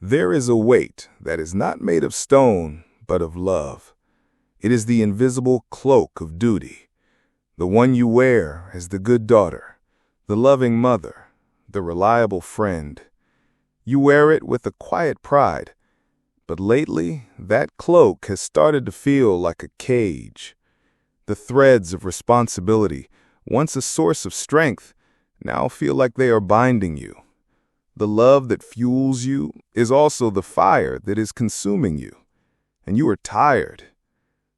There is a weight that is not made of stone, but of love. It is the invisible cloak of duty, the one you wear as the good daughter, the loving mother, the reliable friend. You wear it with a quiet pride, but lately that cloak has started to feel like a cage. The threads of responsibility, once a source of strength, now feel like they are binding you. The love that fuels you is also the fire that is consuming you. And you are tired.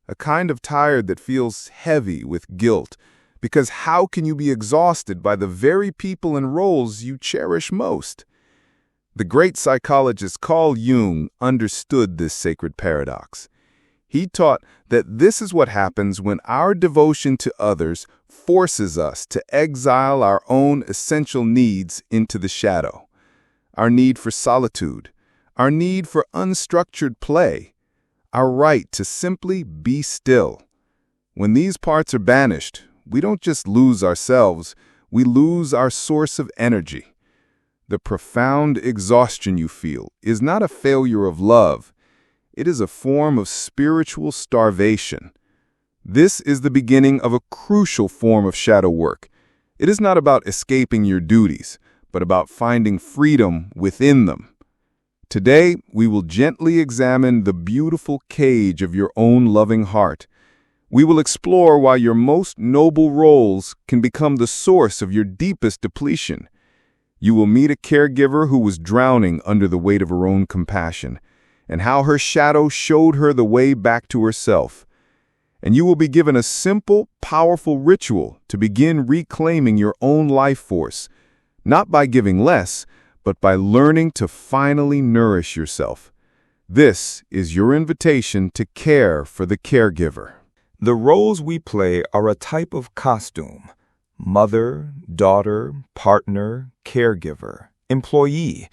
A kind of tired that feels heavy with guilt, because how can you be exhausted by the very people and roles you cherish most? The great psychologist Carl Jung understood this sacred paradox. He taught that this is what happens when our devotion to others forces us to exile our own essential needs into the shadow. Our need for solitude, our need for unstructured play, our right to simply be still. When these parts are banished, we don't just lose ourselves, we lose our source of energy. The profound exhaustion you feel is not a failure of love. It is a form of spiritual starvation. This is the beginning of a crucial form of shadow work. It is not about escaping your duties, but about finding freedom within them. Today, we will gently examine the beautiful cage of your own loving heart. We will explore why your most noble roles can become the source of your deepest depletion. You will meet a caregiver who was drowning under the weight of her own compassion, and how her shadow showed her the way back to herself. And you will be given a simple, powerful ritual to begin reclaiming your own life force, not by giving less, but by learning to finally nourish yourself. This is your invitation to care for the caregiver. The roles we play are a type of costume: mother, daughter, partner, caregiver, employee.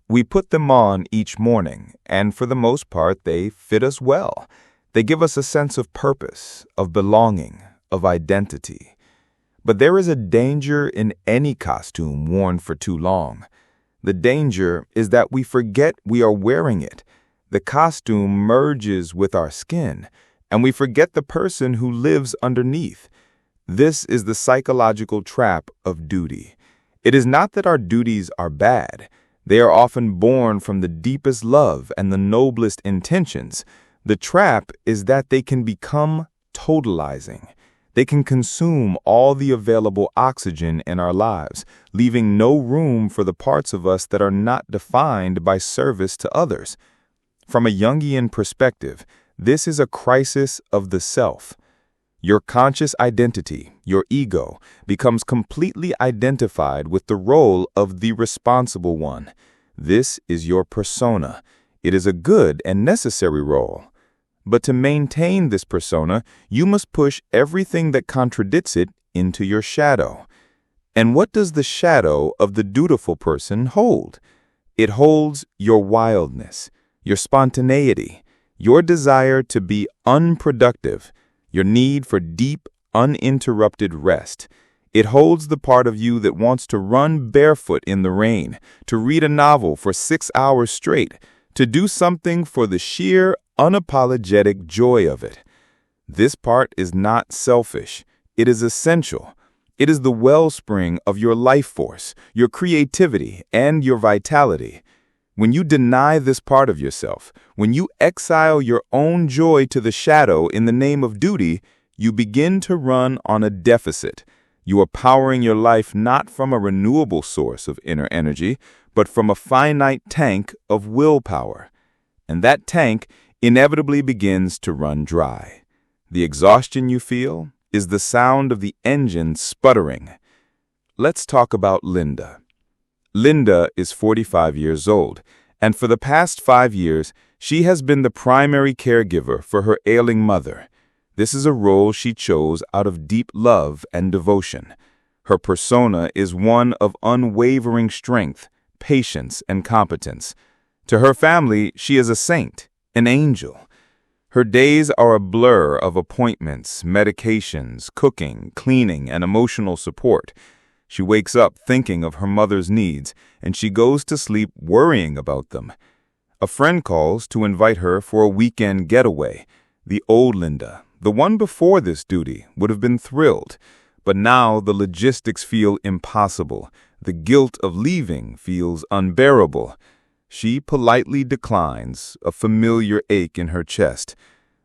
We put them on each morning, and for the most part, they fit us well. They give us a sense of purpose, of belonging, of identity. But there is a danger in any costume worn for too long. The danger is that we forget we are wearing it. The costume merges with our skin, and we forget the person who lives underneath. This is the psychological trap of duty. It is not that our duties are bad. They are often born from the deepest love and the noblest intentions. The trap is that they can become totalizing. They can consume all the available oxygen in our lives, leaving no room for the parts of us that are not defined by service to others. From a Jungian perspective, this is a crisis of the self. Your conscious identity, your ego, becomes completely identified with the role of the responsible one. This is your persona. It is a good and necessary role. But to maintain this persona, you must push everything that contradicts it into your shadow. And what does the shadow of the dutiful person hold? It holds your wildness, your spontaneity, your desire to be unproductive, your need for deep, uninterrupted rest. It holds the part of you that wants to run barefoot in the rain, to read a novel for 6 hours straight, to do something for the sheer, unapologetic joy of it. This part is not selfish. It is essential. It is the wellspring of your life force, your creativity, and your vitality. When you deny this part of yourself, when you exile your own joy to the shadow in the name of duty, you begin to run on a deficit. You are powering your life not from a renewable source of inner energy, but from a finite tank of willpower. And that tank inevitably begins to run dry. The exhaustion you feel is the sound of the engine sputtering. Let's talk about Linda. Linda is 45 years old, and for the past 5 years, she has been the primary caregiver for her ailing mother. This is a role she chose out of deep love and devotion. Her persona is one of unwavering strength, patience, and competence. To her family, she is a saint, an angel. Her days are a blur of appointments, medications, cooking, cleaning, and emotional support. She wakes up thinking of her mother's needs, and she goes to sleep worrying about them. A friend calls to invite her for a weekend getaway. The old Linda, the one before this duty, would have been thrilled. But now the logistics feel impossible. The guilt of leaving feels unbearable. She politely declines, a familiar ache in her chest.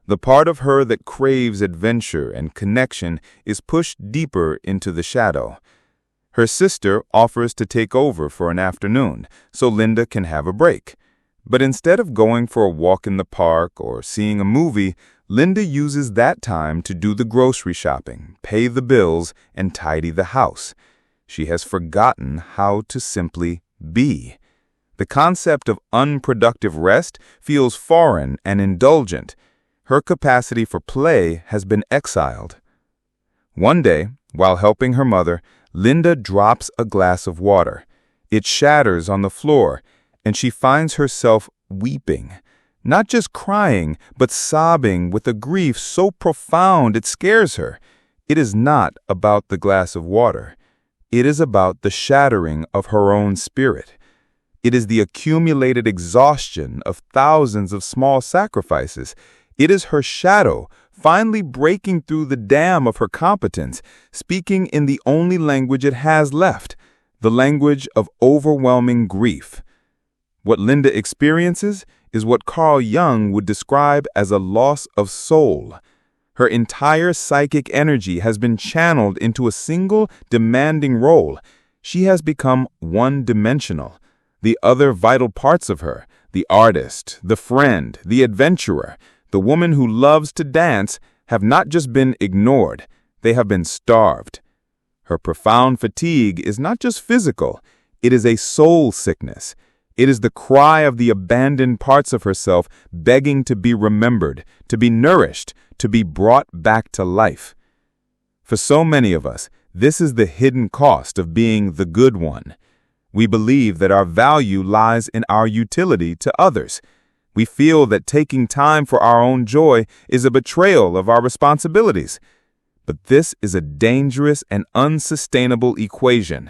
The part of her that craves adventure and connection is pushed deeper into the shadow. Her sister offers to take over for an afternoon so Linda can have a break. But instead of going for a walk in the park or seeing a movie, Linda uses that time to do the grocery shopping, pay the bills, and tidy the house. She has forgotten how to simply be. The concept of unproductive rest feels foreign and indulgent. Her capacity for play has been exiled. One day, while helping her mother, Linda drops a glass of water. It shatters on the floor, and she finds herself weeping. Not just crying, but sobbing with a grief so profound it scares her. It is not about the glass of water. It is about the shattering of her own spirit. It is the accumulated exhaustion of thousands of small sacrifices. It is her shadow finally breaking through the dam of her competence, speaking in the only language it has left, the language of overwhelming grief. What Linda experiences is what Carl Jung would describe as a loss of soul. Her entire psychic energy has been channeled into a single demanding role. She has become one-dimensional. The other vital parts of her, the artist, the friend, the adventurer, the woman who loves to dance, have not just been ignored, they have been starved. Her profound fatigue is not just physical, it is a soul sickness. It is the cry of the abandoned parts of herself begging to be remembered, to be nourished, to be brought back to life. For so many of us, this is the hidden cost of being the good one. We believe that our value lies in our utility to others. We feel that taking time for our own joy is a betrayal of our responsibilities. But this is a dangerous and unsustainable equation.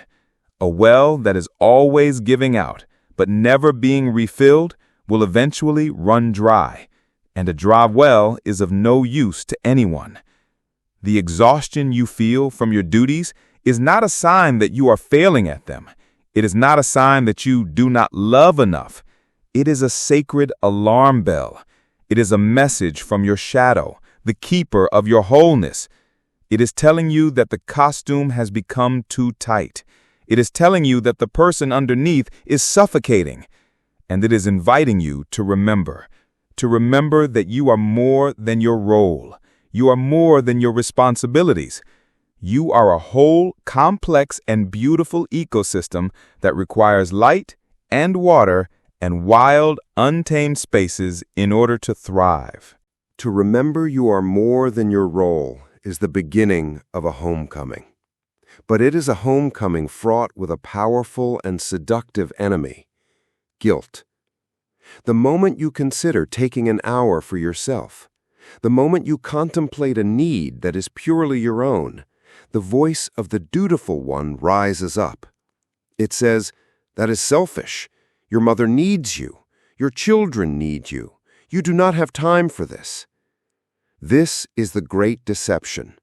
A well that is always giving out, but never being refilled, will eventually run dry, and a dry well is of no use to anyone. The exhaustion you feel from your duties is not a sign that you are failing at them. It is not a sign that you do not love enough. It is a sacred alarm bell. It is a message from your shadow, the keeper of your wholeness. It is telling you that the costume has become too tight. It is telling you that the person underneath is suffocating. And it is inviting you to remember that you are more than your role. You are more than your responsibilities. You are a whole, complex, and beautiful ecosystem that requires light and water and wild, untamed spaces in order to thrive. To remember you are more than your role is the beginning of a homecoming. But it is a homecoming fraught with a powerful and seductive enemy, guilt. The moment you consider taking an hour for yourself, the moment you contemplate a need that is purely your own, the voice of the dutiful one rises up. It says, "That is selfish. Your mother needs you. Your children need you. You do not have time for this." This is the great deception.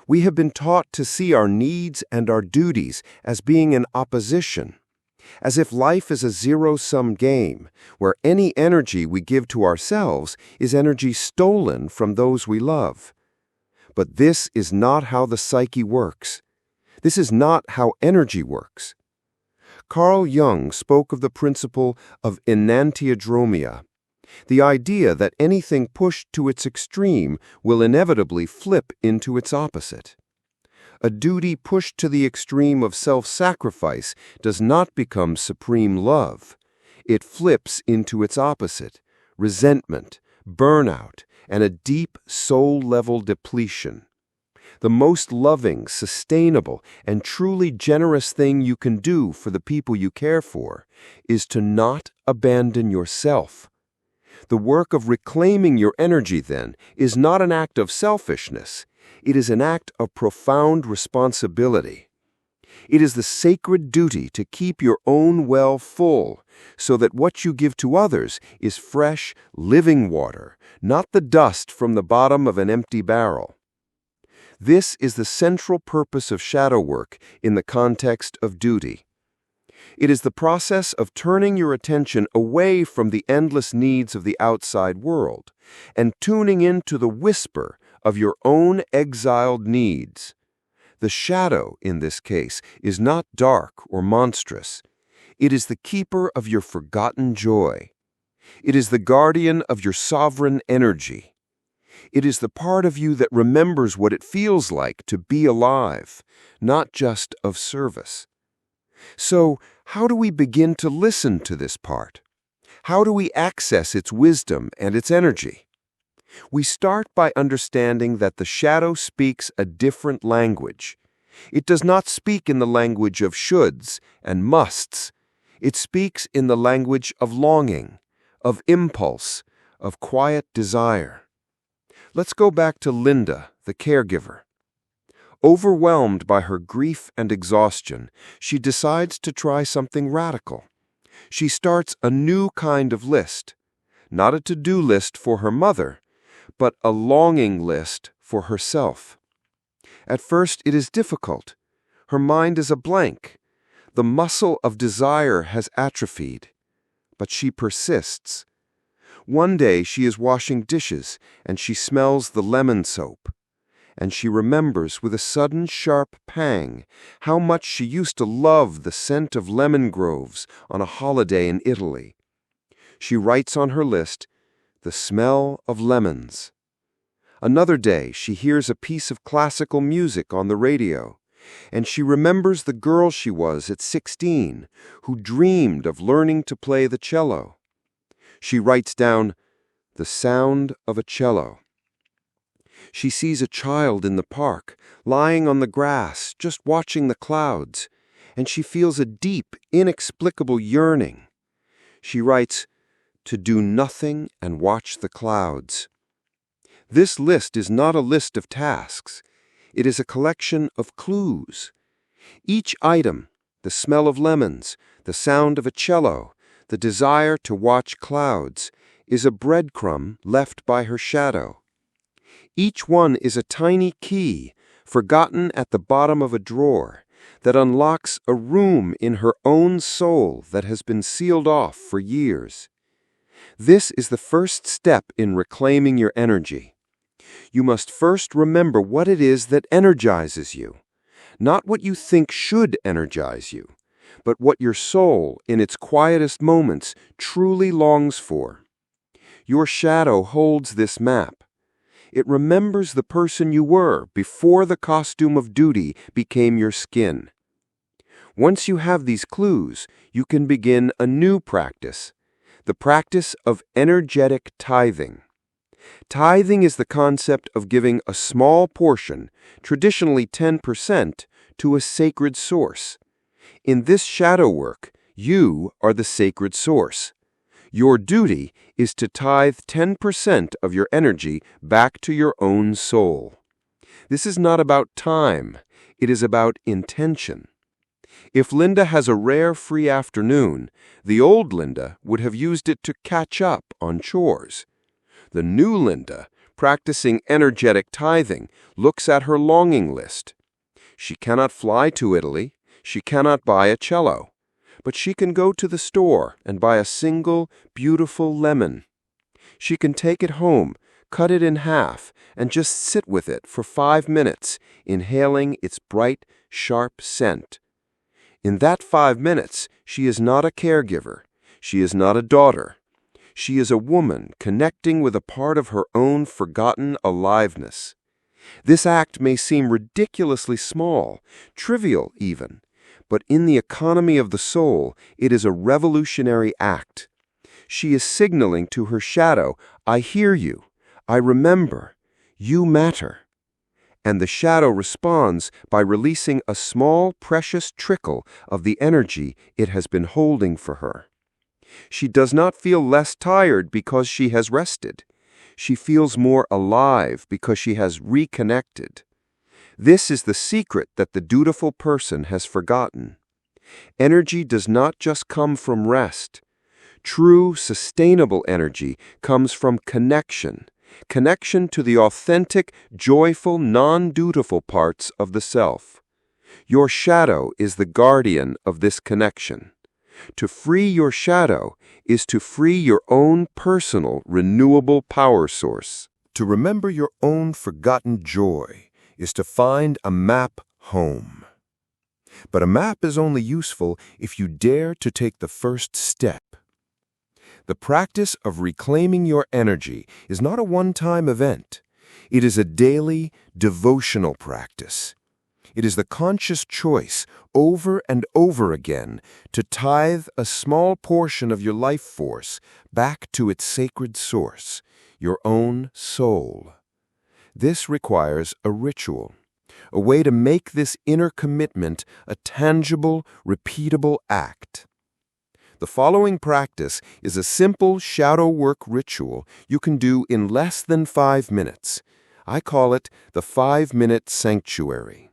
We have been taught to see our needs and our duties as being in opposition, as if life is a zero-sum game where any energy we give to ourselves is energy stolen from those we love. But this is not how the psyche works. This is not how energy works. Carl Jung spoke of the principle of enantiodromia, the idea that anything pushed to its extreme will inevitably flip into its opposite. A duty pushed to the extreme of self-sacrifice does not become supreme love. It flips into its opposite, resentment, burnout, and a deep soul-level depletion. The most loving, sustainable, and truly generous thing you can do for the people you care for is to not abandon yourself. The work of reclaiming your energy, then, is not an act of selfishness. It is an act of profound responsibility. It is the sacred duty to keep your own well full, so that what you give to others is fresh, living water, not the dust from the bottom of an empty barrel. This is the central purpose of shadow work in the context of duty. It is the process of turning your attention away from the endless needs of the outside world and tuning into the whisper of your own exiled needs. The shadow, in this case, is not dark or monstrous. It is the keeper of your forgotten joy. It is the guardian of your sovereign energy. It is the part of you that remembers what it feels like to be alive, not just of service. So, how do we begin to listen to this part? How do we access its wisdom and its energy? We start by understanding that the shadow speaks a different language. It does not speak in the language of shoulds and musts. It speaks in the language of longing, of impulse, of quiet desire. Let's go back to Linda, the caregiver. Overwhelmed by her grief and exhaustion, she decides to try something radical. She starts a new kind of list, not a to-do list for her mother, but a longing list for herself. At first, it is difficult. Her mind is a blank. The muscle of desire has atrophied. But she persists. One day, she is washing dishes, and she smells the lemon soap. And she remembers with a sudden sharp pang how much she used to love the scent of lemon groves on a holiday in Italy. She writes on her list, "The smell of lemons." Another day, she hears a piece of classical music on the radio, and she remembers the girl she was at 16, who dreamed of learning to play the cello. She writes down, "The sound of a cello." She sees a child in the park, lying on the grass, just watching the clouds, and she feels a deep, inexplicable yearning. She writes, "To do nothing and watch the clouds." This list is not a list of tasks. It is a collection of clues. Each item, the smell of lemons, the sound of a cello, the desire to watch clouds, is a breadcrumb left by her shadow. Each one is a tiny key, forgotten at the bottom of a drawer, that unlocks a room in her own soul that has been sealed off for years. This is the first step in reclaiming your energy. You must first remember what it is that energizes you, not what you think should energize you, but what your soul, in its quietest moments, truly longs for. Your shadow holds this map. It remembers the person you were before the costume of duty became your skin. Once you have these clues, you can begin a new practice, the practice of energetic tithing. Tithing is the concept of giving a small portion, traditionally 10%, to a sacred source. In this shadow work, you are the sacred source. Your duty is to tithe 10% of your energy back to your own soul. This is not about time. It is about intention. If Linda has a rare free afternoon, the old Linda would have used it to catch up on chores. The new Linda, practicing energetic tithing, looks at her longing list. She cannot fly to Italy. She cannot buy a cello. But she can go to the store and buy a single, beautiful lemon. She can take it home, cut it in half, and just sit with it for 5 minutes, inhaling its bright, sharp scent. In that 5 minutes, she is not a caregiver. She is not a daughter. She is a woman connecting with a part of her own forgotten aliveness. This act may seem ridiculously small, trivial even, but in the economy of the soul, it is a revolutionary act. She is signaling to her shadow, "I hear you. I remember. You matter." And the shadow responds by releasing a small, precious trickle of the energy it has been holding for her. She does not feel less tired because she has rested. She feels more alive because she has reconnected. This is the secret that the dutiful person has forgotten. Energy does not just come from rest. True, sustainable energy comes from connection to the authentic, joyful, non-dutiful parts of the self. Your shadow is the guardian of this connection. To free your shadow is to free your own personal, renewable power source. To remember your own forgotten joy is to find a map home. But a map is only useful if you dare to take the first step. The practice of reclaiming your energy is not a one-time event. It is a daily, devotional practice. It is the conscious choice, over and over again, to tithe a small portion of your life force back to its sacred source, your own soul. This requires a ritual, a way to make this inner commitment a tangible, repeatable act. The following practice is a simple shadow work ritual you can do in less than 5 minutes. I call it the 5-minute sanctuary.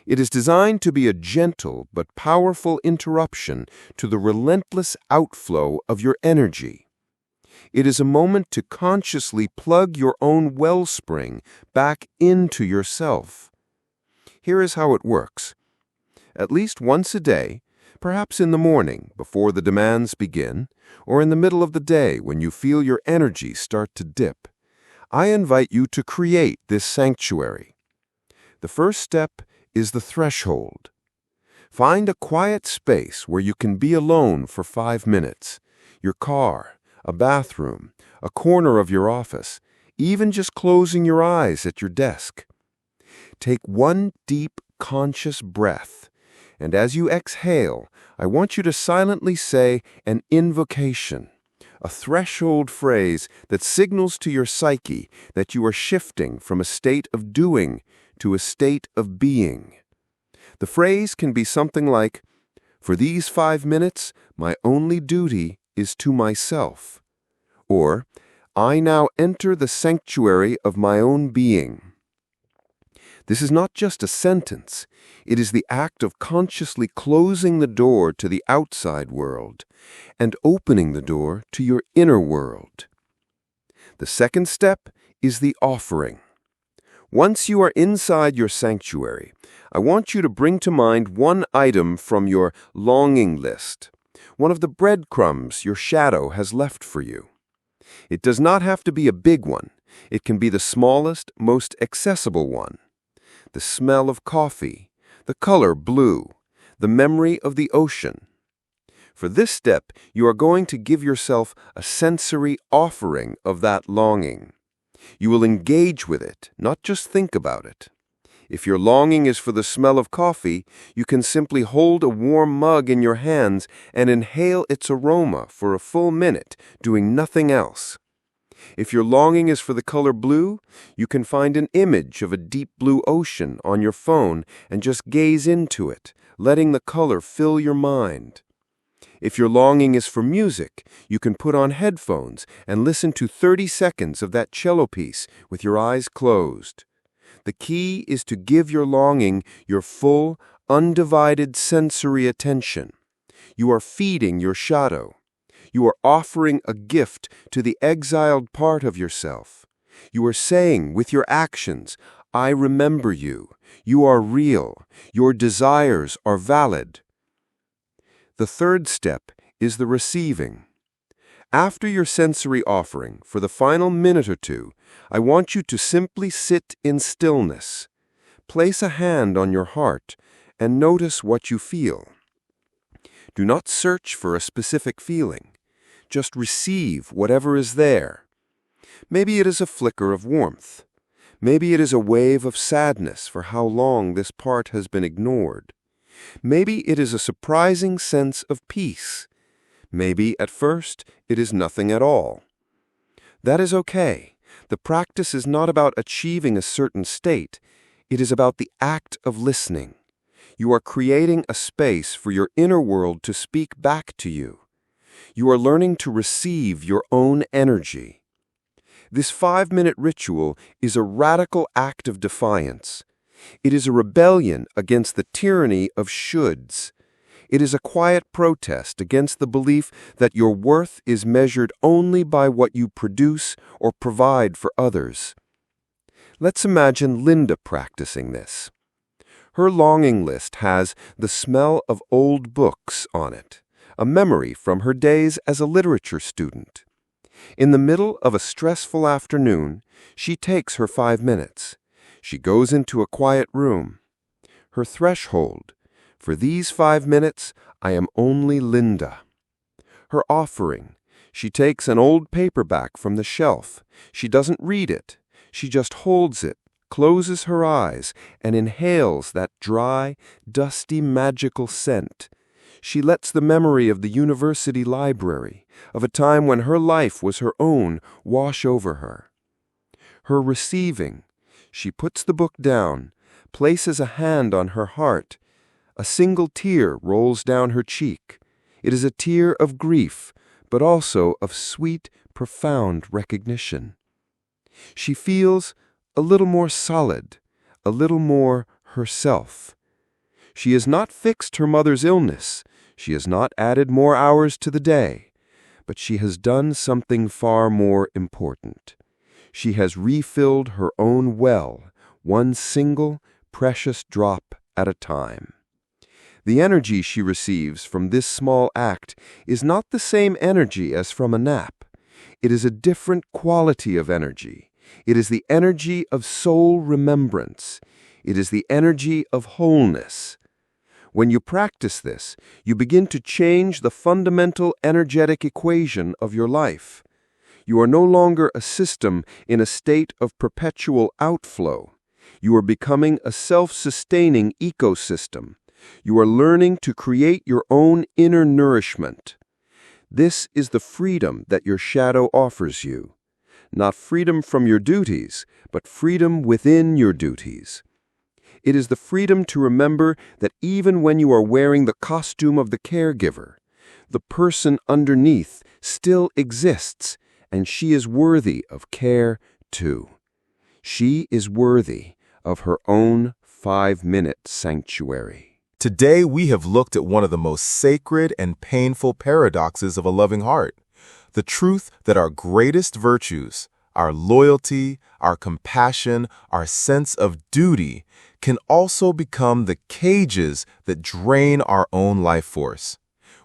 It is designed to be a gentle but powerful interruption to the relentless outflow of your energy. It is a moment to consciously plug your own wellspring back into yourself. Here is how it works. At least once a day, perhaps in the morning before the demands begin, or in the middle of the day when you feel your energy start to dip, I invite you to create this sanctuary. The first step is the threshold. Find a quiet space where you can be alone for 5 minutes. Your car, a bathroom, a corner of your office, even just closing your eyes at your desk. Take one deep, conscious breath, and as you exhale, I want you to silently say an invocation, a threshold phrase that signals to your psyche that you are shifting from a state of doing to a state of being. The phrase can be something like, "For these 5 minutes, my only duty is to myself," or, "I now enter the sanctuary of my own being." This is not just a sentence. It is the act of consciously closing the door to the outside world and opening the door to your inner world. The second step is the offering. Once you are inside your sanctuary, I want you to bring to mind one item from your longing list, one of the breadcrumbs your shadow has left for you. It does not have to be a big one. It can be the smallest, most accessible one. The smell of coffee, the color blue, the memory of the ocean. For this step, you are going to give yourself a sensory offering of that longing. You will engage with it, not just think about it. If your longing is for the smell of coffee, you can simply hold a warm mug in your hands and inhale its aroma for a full minute, doing nothing else. If your longing is for the color blue, you can find an image of a deep blue ocean on your phone and just gaze into it, letting the color fill your mind. If your longing is for music, you can put on headphones and listen to 30 seconds of that cello piece with your eyes closed. The key is to give your longing your full, undivided sensory attention. You are feeding your shadow. You are offering a gift to the exiled part of yourself. You are saying with your actions, "I remember you. You are real. Your desires are valid." The third step is the receiving. After your sensory offering, for the final minute or two, I want you to simply sit in stillness. Place a hand on your heart and notice what you feel. Do not search for a specific feeling. Just receive whatever is there. Maybe it is a flicker of warmth. Maybe it is a wave of sadness for how long this part has been ignored. Maybe it is a surprising sense of peace. Maybe, at first, it is nothing at all. That is okay. The practice is not about achieving a certain state. It is about the act of listening. You are creating a space for your inner world to speak back to you. You are learning to receive your own energy. This 5-minute ritual is a radical act of defiance. It is a rebellion against the tyranny of shoulds. It is a quiet protest against the belief that your worth is measured only by what you produce or provide for others. Let's imagine Linda practicing this. Her longing list has the smell of old books on it, a memory from her days as a literature student. In the middle of a stressful afternoon, she takes her 5 minutes. She goes into a quiet room. Her threshold: for these 5 minutes, I am only Linda. Her offering: she takes an old paperback from the shelf. She doesn't read it. She just holds it, closes her eyes, and inhales that dry, dusty, magical scent. She lets the memory of the university library, of a time when her life was her own, wash over her. Her receiving: she puts the book down, places a hand on her heart. A single tear rolls down her cheek. It is a tear of grief, but also of sweet, profound recognition. She feels a little more solid, a little more herself. She has not fixed her mother's illness. She has not added more hours to the day. But she has done something far more important. She has refilled her own well, one single, precious drop at a time. The energy she receives from this small act is not the same energy as from a nap. It is a different quality of energy. It is the energy of soul remembrance. It is the energy of wholeness. When you practice this, you begin to change the fundamental energetic equation of your life. You are no longer a system in a state of perpetual outflow. You are becoming a self-sustaining ecosystem. You are learning to create your own inner nourishment. This is the freedom that your shadow offers you. Not freedom from your duties, but freedom within your duties. It is the freedom to remember that even when you are wearing the costume of the caregiver, the person underneath still exists, and she is worthy of care too. She is worthy of her own 5-minute sanctuary. Today we have looked at one of the most sacred and painful paradoxes of a loving heart, the truth that our greatest virtues, our loyalty, our compassion, our sense of duty, can also become the cages that drain our own life force.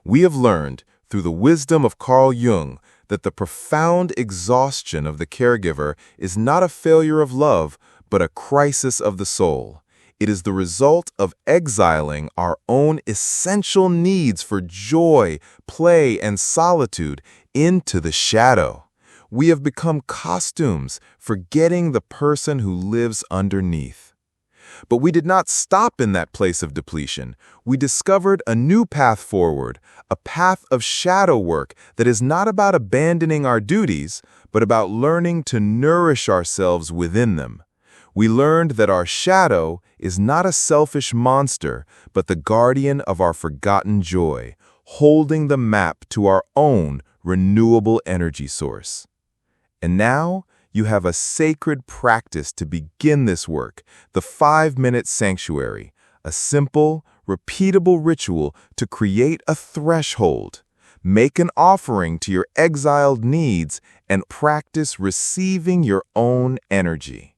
We have learned, through the wisdom of Carl Jung, that the profound exhaustion of the caregiver is not a failure of love, but a crisis of the soul. It is the result of exiling our own essential needs for joy, play, and solitude into the shadow. We have become costumes, forgetting the person who lives underneath. But we did not stop in that place of depletion. We discovered a new path forward, a path of shadow work that is not about abandoning our duties, but about learning to nourish ourselves within them. We learned that our shadow is not a selfish monster, but the guardian of our forgotten joy, holding the map to our own renewable energy source. And now, you have a sacred practice to begin this work, the 5-minute sanctuary, a simple, repeatable ritual to create a threshold. Make an offering to your exiled needs and practice receiving your own energy.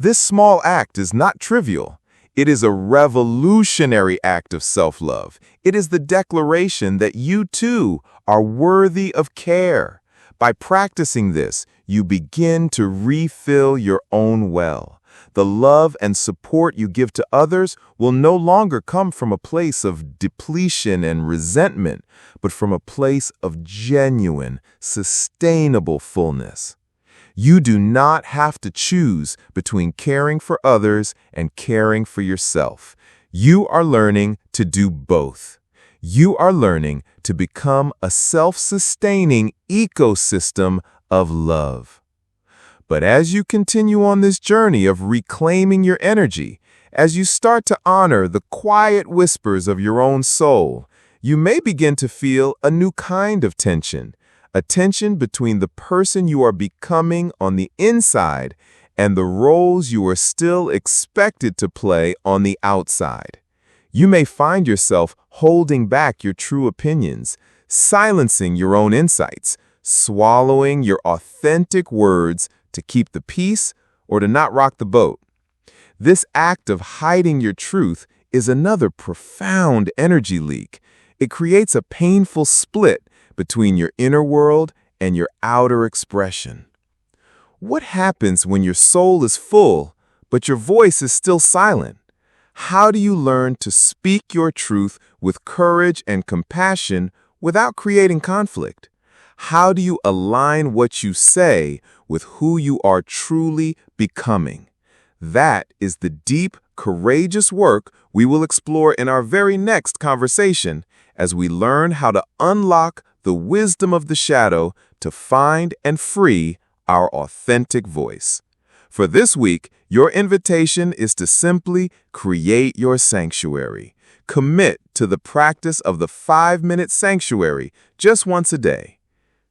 This small act is not trivial. It is a revolutionary act of self-love. It is the declaration that you too are worthy of care. By practicing this, you begin to refill your own well. The love and support you give to others will no longer come from a place of depletion and resentment, but from a place of genuine, sustainable fullness. You do not have to choose between caring for others and caring for yourself. You are learning to do both. You are learning to become a self-sustaining ecosystem of love. But as you continue on this journey of reclaiming your energy, as you start to honor the quiet whispers of your own soul, you may begin to feel a new kind of tension, a tension between the person you are becoming on the inside and the roles you are still expected to play on the outside. You may find yourself holding back your true opinions, silencing your own insights, swallowing your authentic words to keep the peace or to not rock the boat. This act of hiding your truth is another profound energy leak. It creates a painful split between your inner world and your outer expression. What happens when your soul is full, but your voice is still silent? How do you learn to speak your truth with courage and compassion without creating conflict? How do you align what you say with who you are truly becoming? That is the deep, courageous work we will explore in our very next conversation as we learn how to unlock the wisdom of the shadow to find and free our authentic voice. For this week, your invitation is to simply create your sanctuary. Commit to the practice of the 5-minute sanctuary just once a day.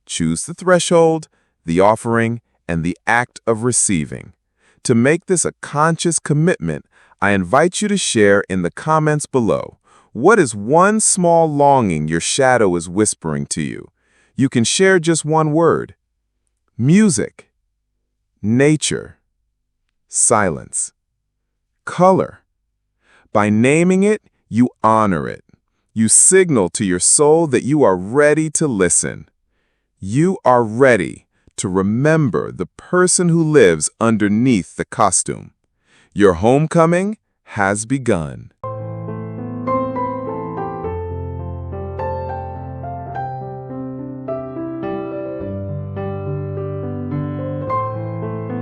Choose the threshold, the offering, and the act of receiving. To make this a conscious commitment, I invite you to share in the comments below. What is one small longing your shadow is whispering to you? You can share just one word. Music, nature, silence, color. By naming it, you honor it. You signal to your soul that you are ready to listen. You are ready to remember the person who lives underneath the costume. Your homecoming has begun.